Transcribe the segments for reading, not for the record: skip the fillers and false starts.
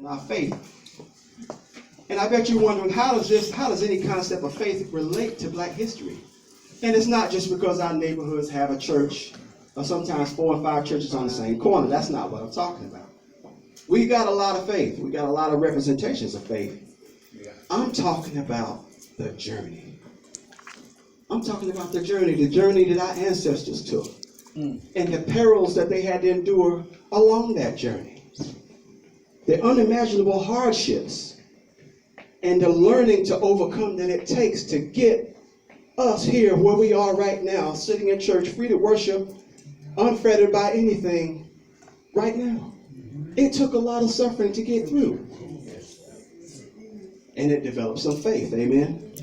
our faith. And I bet you're wondering, how does any concept of faith relate to black history? And it's not just because our neighborhoods have a church, or sometimes 4 and 5 churches on the same corner. That's not what I'm talking about. We got a lot of faith. We got a lot of representations of faith. I'm talking about the journey. I'm talking about the journey that our ancestors took, and the perils that they had to endure along that journey. The unimaginable hardships and the learning to overcome that it takes to get us here where we are right now, sitting in church, free to worship, unfettered by anything right now. It took a lot of suffering to get through. And it developed some faith, amen?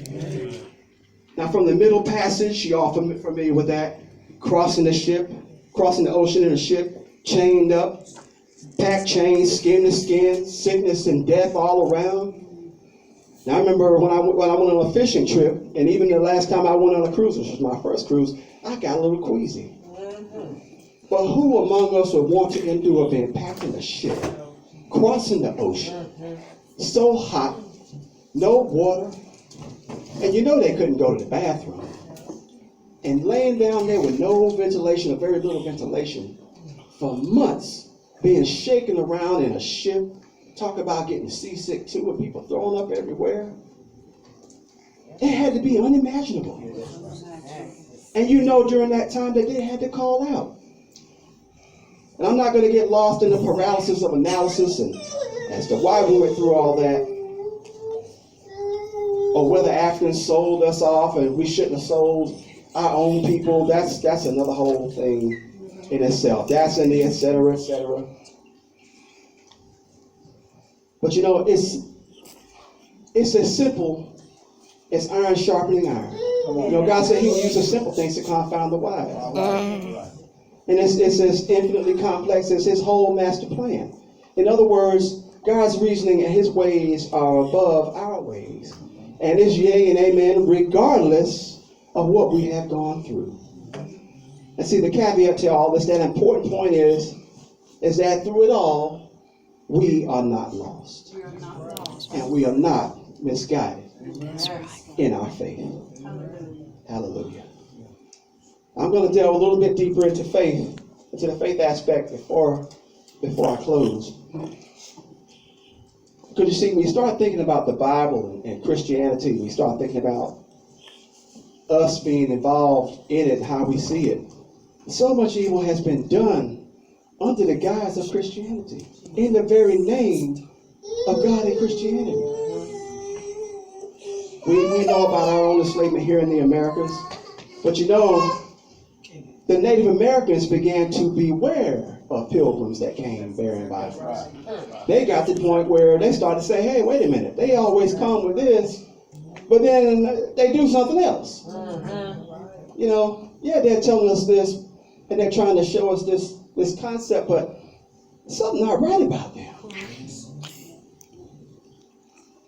Now from the middle passage, you all familiar with that, crossing the ocean in a ship, chained up, packed chains, skin to skin, sickness and death all around. Now I remember when I went on a fishing trip, and even the last time I went on a cruise, which was my first cruise, I got a little queasy. But who among us would want to endure being packed in a ship, crossing the ocean, so hot, no water, and you know they couldn't go to the bathroom, and laying down there with no ventilation or very little ventilation for months, being shaken around in a ship. Talk about getting seasick too, and people throwing up everywhere. It had to be unimaginable. And you know during that time that they had to call out. And I'm not going to get lost in the paralysis of analysis and as to why we went through all that, or whether Africans sold us off and we shouldn't have sold our own people. That's another whole thing in itself. That's in the et cetera, et cetera. But you know, it's as simple as iron sharpening iron. You know, God said he will use the simple things to confound the wise. And it's as infinitely complex as his whole master plan. In other words, God's reasoning and his ways are above our ways. And it's yea and amen regardless of what we have gone through. And see, the caveat to all this, that important point is that through it all, we are not lost. We are not lost. And we are not misguided in our faith. Hallelujah. Hallelujah. I'm going to delve a little bit deeper into faith, into the faith aspect before I close. Because you see, when you start thinking about the Bible and Christianity, we start thinking about us being involved in it, how we see it. So much evil has been done under the guise of Christianity, in the very name of God and Christianity. We know about our own enslavement here in the Americas, but you know, the Native Americans began to beware of pilgrims that came bearing Bibles. They got to the point where they started to say, hey, wait a minute, they always come with this, but then they do something else. You know, yeah, they're telling us this, and they're trying to show us this concept, but something not right about them.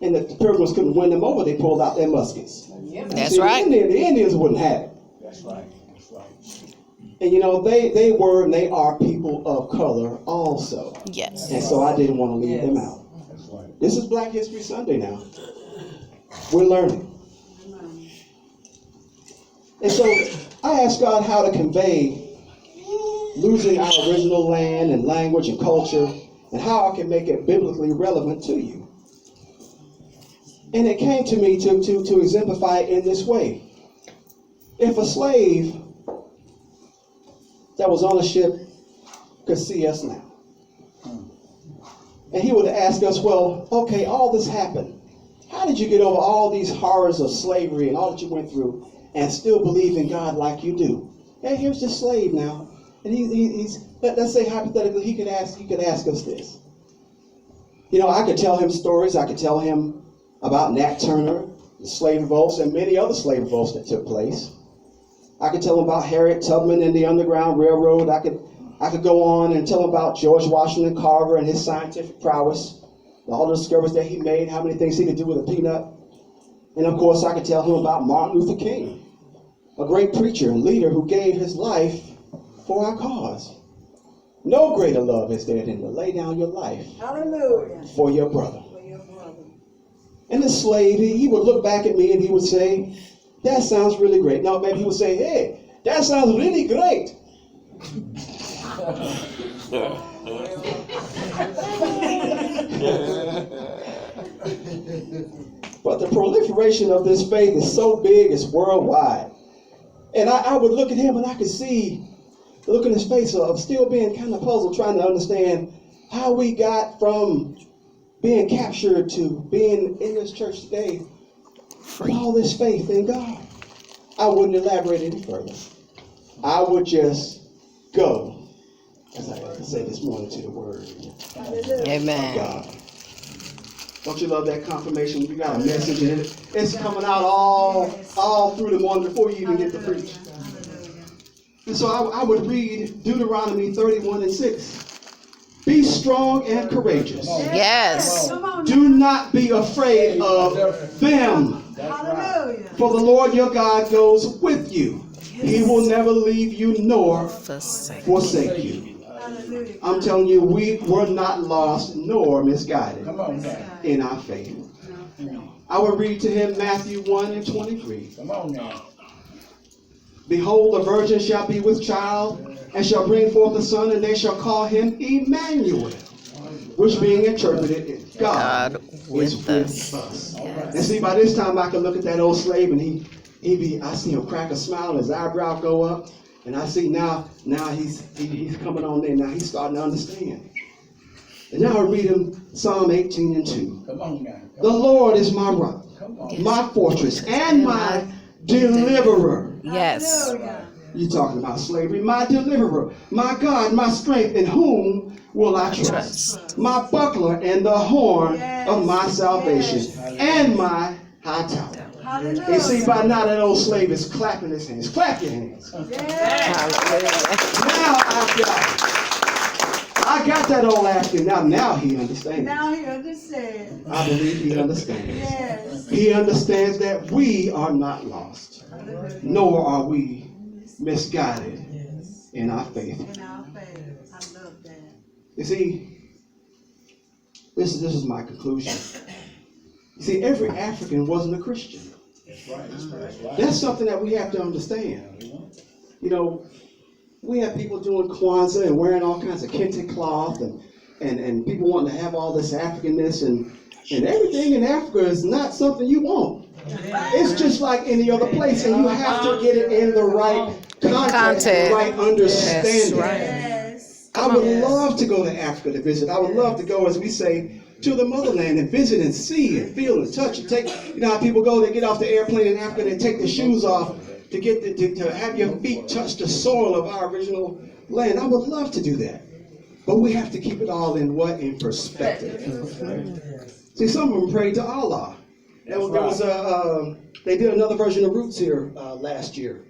And the pilgrims couldn't win them over, they pulled out their muskets. That's right. The Indians wouldn't have it. That's right. That's right. And you know, they were and they are people of color also. Yes. And so I didn't want to leave them out. That's right. This is Black History Sunday now. We're learning. And so I asked God how to convey losing our original land and language and culture, and how I can make it biblically relevant to you. And it came to me to exemplify it in this way. If a slave that was on a ship could see us now, and he would ask us, well, okay, all this happened. How did you get over all these horrors of slavery and all that you went through and still believe in God like you do? Hey, here's this slave now. And he's let's say hypothetically he could ask us this. You know, I could tell him stories. I could tell him about Nat Turner, the slave revolts, and many other slave revolts that took place. I could tell him about Harriet Tubman and the Underground Railroad. I could go on and tell him about George Washington Carver and his scientific prowess, all the discoveries that he made, how many things he could do with a peanut. And of course, I could tell him about Martin Luther King, a great preacher and leader who gave his life for our cause. No greater love is there than to lay down your life Hallelujah. for your brother. For your brother. And the slave, he would look back at me and he would say, that sounds really great. No, maybe he would say, hey, that sounds really great. But the proliferation of this faith is so big, it's worldwide. And I would look at him and I could see the look in his face of still being kind of puzzled, trying to understand how we got from being captured to being in this church today with all this faith in God. I wouldn't elaborate any further. I would just go, as I said this morning, to the Word Amen. of God. Don't you love that confirmation? We got a message and it's coming out all through the morning before you even get to preach. And so I would read Deuteronomy 31:6. Be strong and courageous. Yes. Come on. Do not be afraid of them. Hallelujah. For the Lord your God goes with you. He will never leave you nor forsake you. Hallelujah. I'm telling you, we were not lost nor misguided Come on now. in our faith. I would read to him Matthew 1:23. Come on now. Behold, a virgin shall be with child, and shall bring forth a son, and they shall call him Emmanuel, which being interpreted is God is with us. And see, by this time I can look at that old slave, and I see him crack a smile, and his eyebrow go up, and I see now he's coming on there. Now he's starting to understand. And now I read him Psalm 18:2. Come on now. The Lord is my rock, Come on. my fortress, and my deliverer. Yes. Hallelujah. You're talking about slavery. My deliverer, my God, my strength, in whom will I trust? My buckler and the horn of my salvation, and my high tower. Hallelujah. And see, by now that old slave is clapping his hands. Clap your hands. Hallelujah. Now I got that old African. Now he understands. Now he understands. I believe he understands. Yes. He understands that we are not lost, nor are we misguided in our faith. In our faith. I love that. You see, this is my conclusion. You see, every African wasn't a Christian. That's right. That's right. That's something that we have to understand. You know, we have people doing Kwanzaa and wearing all kinds of kente cloth and people wanting to have all this Africanness and everything in Africa is not something you want. It's just like any other place, and you have to get it in the right context, the right understanding. Yes. I would love to go to Africa to visit. I would love to go, as we say, to the motherland and visit and see and feel and touch and take. You know how people go, they get off the airplane in Africa, they take their shoes off to get to have your feet touch the soil of our original land. I would love to do that. But we have to keep it all in what? In perspective. See, some of them prayed to Allah. They did another version of Roots here last year.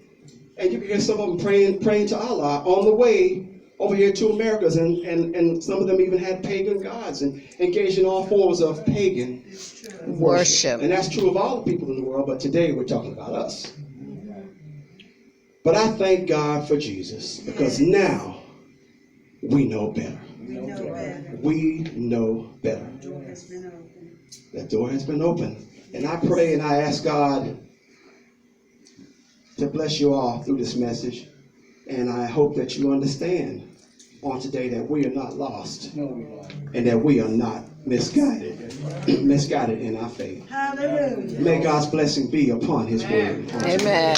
And you can get some of them praying to Allah on the way over here to Americas, and some of them even had pagan gods and engaged in all forms of pagan worship. And that's true of all the people in the world, but today we're talking about us. But I thank God for Jesus, because now we know better. We know better. We know better. The door has been opened. That door has been opened. And I pray and I ask God to bless you all through this message. And I hope that you understand on today that we are not lost. No, we are. And that we are not misguided in our faith. Hallelujah. May God's blessing be upon his word. Amen.